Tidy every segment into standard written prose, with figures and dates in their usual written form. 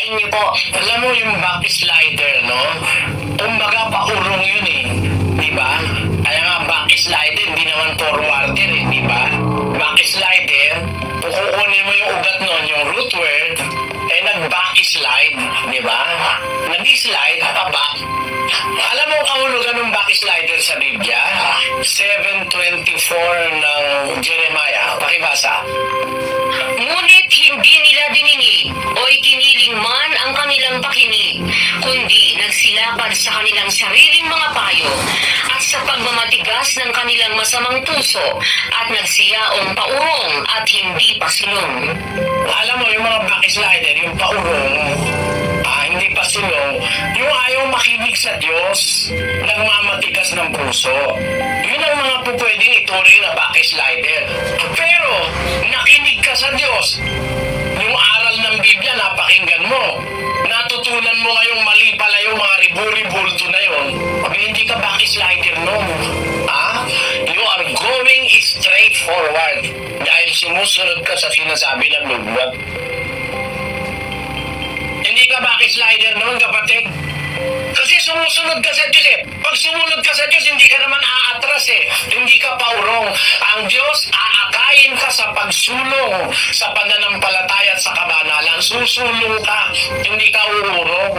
inyo po. Alam mo yung backslider, no? Kumbaga paurong yun eh. Di ba? Kaya nga backslider, hindi naman forwarder eh. Di ba? Backslider, kung kukunin mo yung ugat nun, yung root word, eh nag-backslide. Di ba? Nag-slide, back. Alam mo ang kahulugan ng backslider sa Biblia? 7:24 ng Jeremiah. Pakibasa. Ngunit hindi nila dininig o ikiniling man ang kanilang pakinig, kundi nagsilakad sa kanilang sariling mga payo at sa pagmamatigas ng kanilang masamang puso at nagsiyaong paurong at hindi pasulong. Alam mo, yung mga backslider, yung paurong, hindi pa sulong, yung ayaw makinig sa Diyos, nagmamatigas ng puso. Yun ang mga pwedeng ituring na backslider. Pero, nakinig ka sa Diyos. Yung aral ng Biblia, napakinggan mo. Natutunan mo ngayong mali pala yung mga ribulto na yun. Hindi ka backslider no. You are going straight forward dahil sumusunod ka sa sinasabi ng lugwat. Hindi ka backslider noon, kapatid. Kasi sumusunod ka sa Diyos eh. Pag sumunod ka sa Diyos, hindi ka naman aatras eh. Hindi ka paurong. Ang Diyos, aakayin ka sa pagsulong, sa pananampalataya at sa kabanalan. Susulong ka, hindi ka uurong.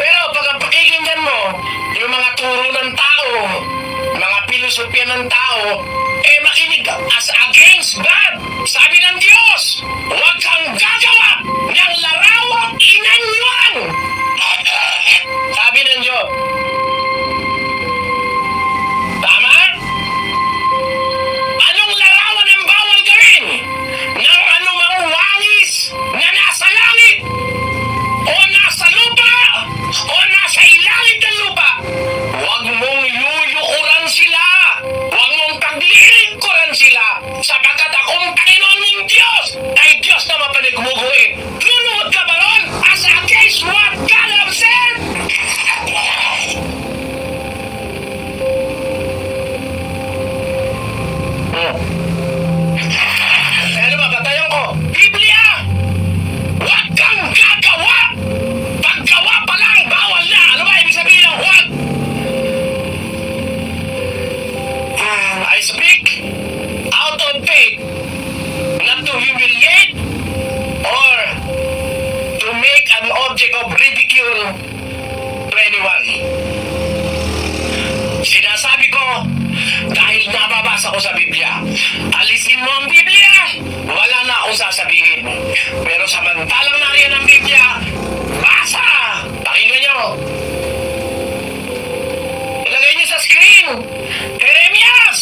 Pero pag ang pakikinggan mo, yung mga turo ng tao, mga pilosopya ng tao, makinig ka as against God. Sabi ng Diyos, huwag kang gagawa ng larawang inanyuan. Sabi ng Diyos. Tama? Anong larawan ang bawal gawin ng anumang wangis na nasa langit o nasa lupa o nasa ilalim ng lupa? Huwag mong yuyukuran sila. Huwag mong paglilingkuran sila sapagkat akong Panginoon ng Diyos ay Diyos na mapanigmuguin. Luluhod ka ba ron as against what God has said? Ano ba, batayan ko? Biblia! Huwag kang gagawa! Paggawa pa lang, bawal na! Ano ba ibig sabihin ng huwag? I speak out of faith, not to humiliate or to make an object of ridicule to anyone. Sinasabi ko dahil nababasa ko sa Biblia. Alisin mo ang Biblia, wala na akong sasabihin. Pero samantalang nariyan ang Biblia, basa! Pakinggan nyo. Ilagay nyo sa screen. Jeremias!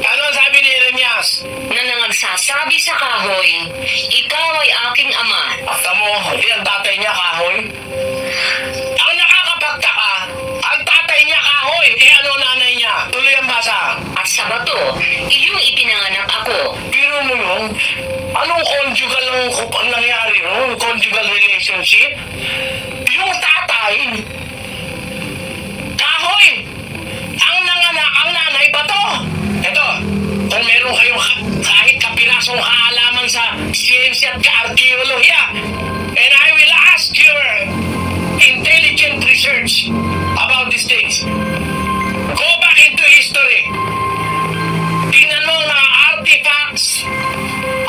Ano ang sabi ni Jeremias? Na nangagsasabi sa kahoy, ikaw ay aking ama. Akta mo, hindi ang tatay niya kahoy. Ang nakakapagtaka, ang tatay niya kahoy, ano nanay niya? Tuloy ang basa. At sa bato, iyong ipinanganak ako. Biro mo yun? Anong conjugal ang nangyari ron? Conjugal relationship? Yung tatay, kahoy! Ang nanganak, ang nanay bato! Ito, kung meron kayong kahit kapirasong kaalaman sa siyensya at ka-arkeolohiya, and I will ask your intelligent research about these things. Go back into history. Tingnan mo ang mga artifacts,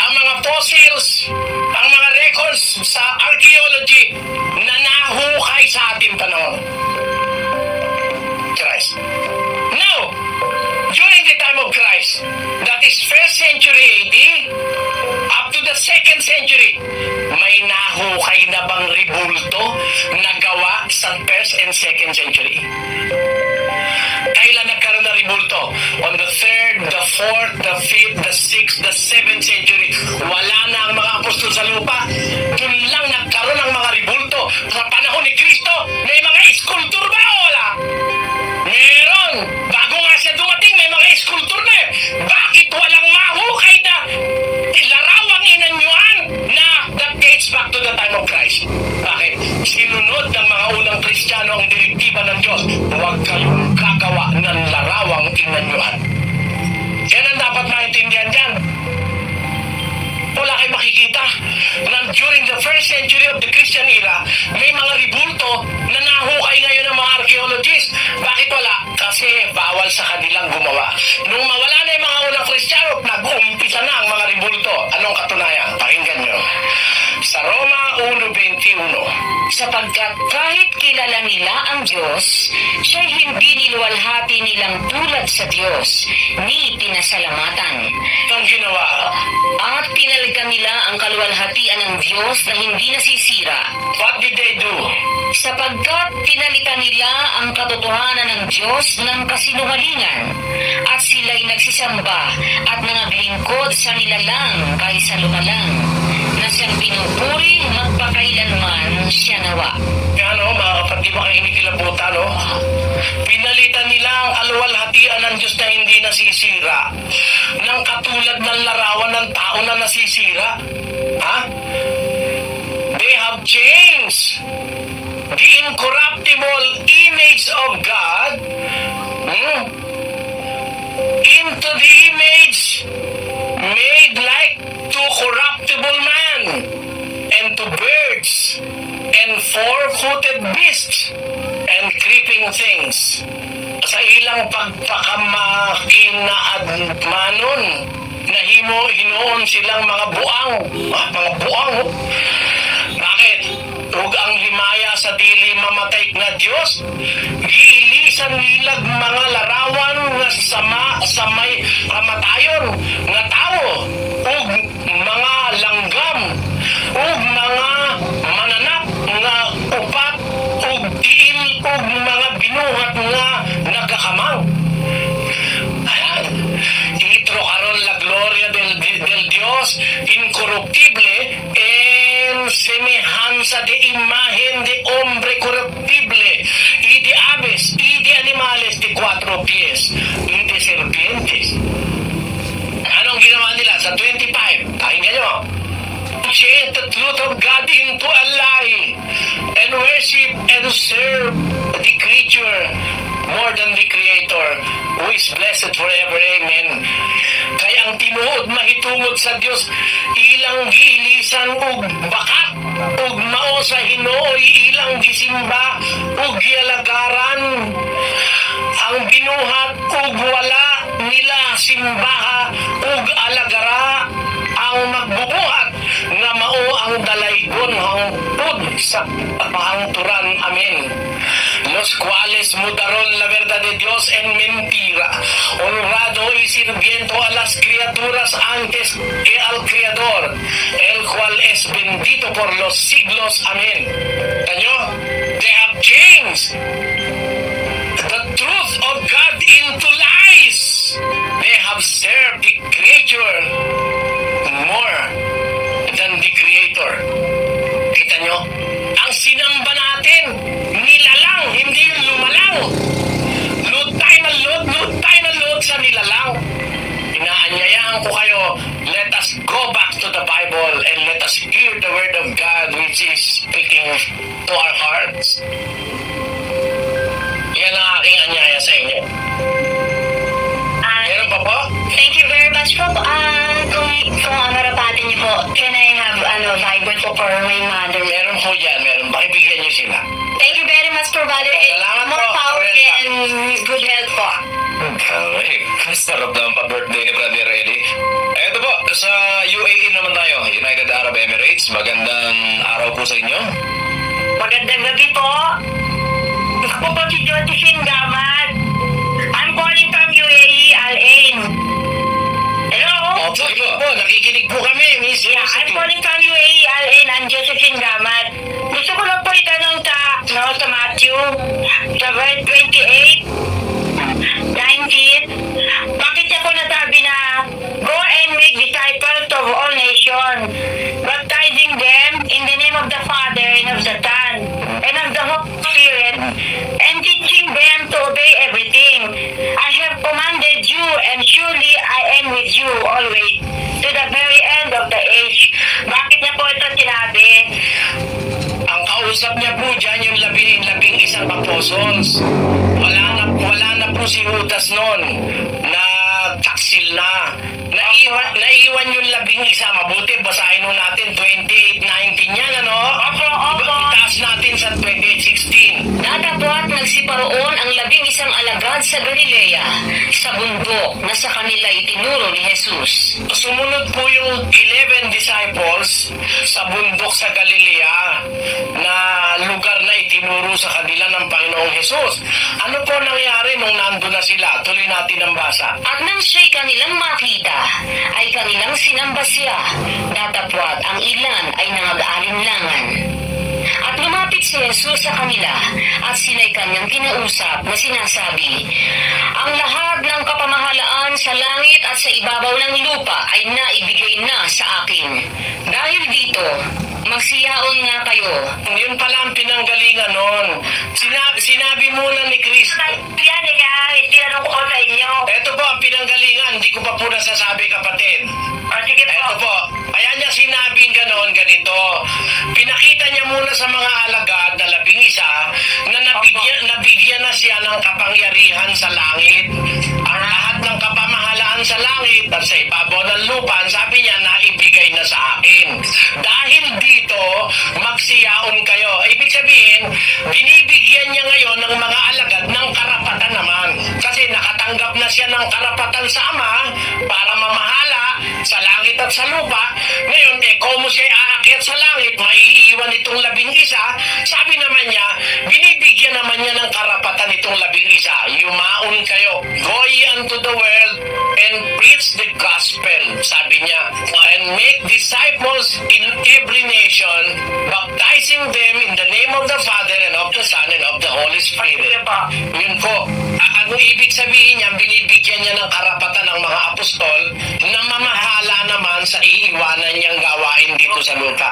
ang mga fossils, ang mga records sa archaeology na nahukay sa ating panahon. Christ. Now, during the time of Christ, that is 1st century AD, up to the 2nd century, may nahukay na bang ribulto na gawa sa 1st and 2nd century? Kailan nagkaroon ng ribulto? On the 3rd, the 4th, the 5th, the 6th, the 7th century. Wala na ang mga apostol sa lupa. Doon lang nagkaroon ng mga ribulto. Sa panahon ni Kristo, may mga sculpture ba o wala? Meron! Bago nga siya dumating, may mga sculpture na eh. Bakit walang mahukay na larawang inanyuan na that dates back to the time of Christ? Bakit? Sinunod ng mga unang Kristiyano ang direktiba ng Diyos. Huwag kayong gagawa ng larawang inanyuan. Yan ang dapat maintindihan dyan. Wala kayo makikita na during the 1st century of the Christian era, sapagkat kahit kilala nila ang Diyos, siya'y hindi niluwalhati nilang tulad sa Diyos, ni pinasalamatan. Ang ginawa, At pinalitan nila ang kaluwalhatian ng Diyos na hindi nasisira, what did they do? sapagkat pinalitan nila ang katotohanan ng Diyos ng kasinungalingan, at sila'y nagsisamba at nangaglingkod sa nilalang kaysa lumalang, na siyang pinupuri magpakailanman siya nawa. Ano, mga kapatid, makikinikilabutan, no? Pinalitan nila ang kaluwalhatian ng Diyos na hindi nasisira ng katulad ng larawan ng tao na nasisira. Ha? They have changed the incorruptible image of God into the image made like to corruptible man and to birds and four-footed beasts and creeping things. Sa ilang pagpakamakinaadmanon, hinoon silang mga buang. Mga buang, oh. Bakit? Ug ang himaya sa dili mamatay nga Dios, giilisan nilag mga larawan nga sa may kamatayon nga tao, ug mga langgam, ug mga mananap nga upat, ug tiil, ug mga binuhat nga nagakamang. Ayan. Itro karon la gloria del Dios incorruptible en semejanza de imagen de hombre corruptible y de aves y de animales de cuatro pies y de serpientes. Anong ginawa nila sa 25? Pakinggan nyo. Change the truth of God into a lie and worship and serve the creature more than the Creator, who is blessed forever. Amen. Kaya ang tinuod mahitungod sa Dios, ilang giilisan ug bakat, ug mao sa Hinooy ilang gisimba ug gialagaran, ang binuhat ug wala nila simbaha ug alagara, ang magbubuhat nga mao ang dalaygon hangtod sa pahangturan. Amen. Los cuales mudaron la verdad de Dios en mentira, honrado y sirviendo a las criaturas antes que al Creador, el cual es bendito por los siglos. Amen. Tanyo? They have changed the truth of God into lies. They have served the creature more than the Creator. Kita nyo? Ang sinamba natin, nilalang, hindi yung lumalang. Lutay na lut sa nilalang. Inaanyayaan ko kayo, let us go back to the Bible and let us hear the Word of God which is speaking to our hearts. Yan ang aking anyaya sa inyo. Meron pa po? Thank you very much po. Kung marapatin niyo po, can I have Viber po for my mother? Meron po dyan, meron. Pakibigyan niyo sila. Thank you very much po, Brother. Salamat More po. power Welcome. and good health po. Okay, sarap naman pa-birthday ni Brother Eddie. Eto po, sa UAE naman tayo, United Arab Emirates. Magandang araw po sa inyo. Magandang gabi po. Ako po si Josephine Gamad. I'm calling from UAE, Al Ain. Hello? Opo, sige po. Nakikinig po kami, Miss Yeah, I'm Josephine. calling from UAE, Al Ain. I'm Josephine Gamad. Gusto ko lang po itanong sa Matthew, sa verse 28, 19, bakit niya po nasabi na, go and make disciples of all nations, baptizing them in the name of the Father and of the Son and of the Holy Spirit, and teaching them to obey everything I have commanded you, and surely I am with you always to the very end of the age. Bakit niya po ito sinabi? Ang kausap niya po dyan yung labing isang apostles. Wala na po si Judas noon na taksil na. Naiwan yung 11. Mabuti, basahin mo natin 28:19 yan, ano? Opo. Itaas natin sa 28:16. Datapwat nagsiparoon ang 11 alagad sa Galilea, sa bundok na sa kanila itinuro ni Jesus. Sumunod po yung 11 disciples sa bundok sa Galilea na sa kanila ng Panginoong Hesus. Ano po nangyari nung nandun na sila? Tuloy natin ang basa. At nang siya'y kanilang makita, ay kanilang sinamba siya. Datapwat ang ilan ay nangag-alinlangan. At lumapit si Jesus sa kanila at sila'y kanyang kinausap na sinasabi, ang lahat ng kapamahalaan sa langit at sa ibabaw ng lupa ay naibigay na sa akin. Dahil dito, magsiyaon nga kayo. Yun pala ang pinanggalingan nun. Sinabi muna ni Kristo. Yan, tinanong ko sa inyo. Ito po ang pinanggalingan. Hindi ko pa po nasasabi, kapatid. O, sige po. Ito po. Kaya niya sinabing ganon, ganito. Pinakita niya muna sa mga alagad na 11 na nabigyan na siya ng kapangyarihan sa langit. Ang lahat ng kapamahalaan sa langit at sa ibabaw ng lupa, sabi niya, naibigay na sa akin. Dahil dito, magsiyaon kayo. Ibig sabihin, binibigyan niya ngayon ng mga alagad ng karapatan naman. Kasi nakatanggap na siya ng karapatan sa Ama para mamahala sa langit at sa lupa. Ngayon, kung siya aakyat sa langit, maiiwan itong 11. Sabi naman niya, binibigyan naman niya ng karapatan itong 11. Yumaon kayo. Go ye unto the world and preach the gospel. Sabi niya, and make disciples in every nation, baptizing them in the name of the Father and of the Son and of the Holy Spirit. Yun po. Ang ibig sabihin niya, binibigyan niya ng karapatan ng mga apostol na mamahala naman sa iiwanan niyang gawain dito sa lupa.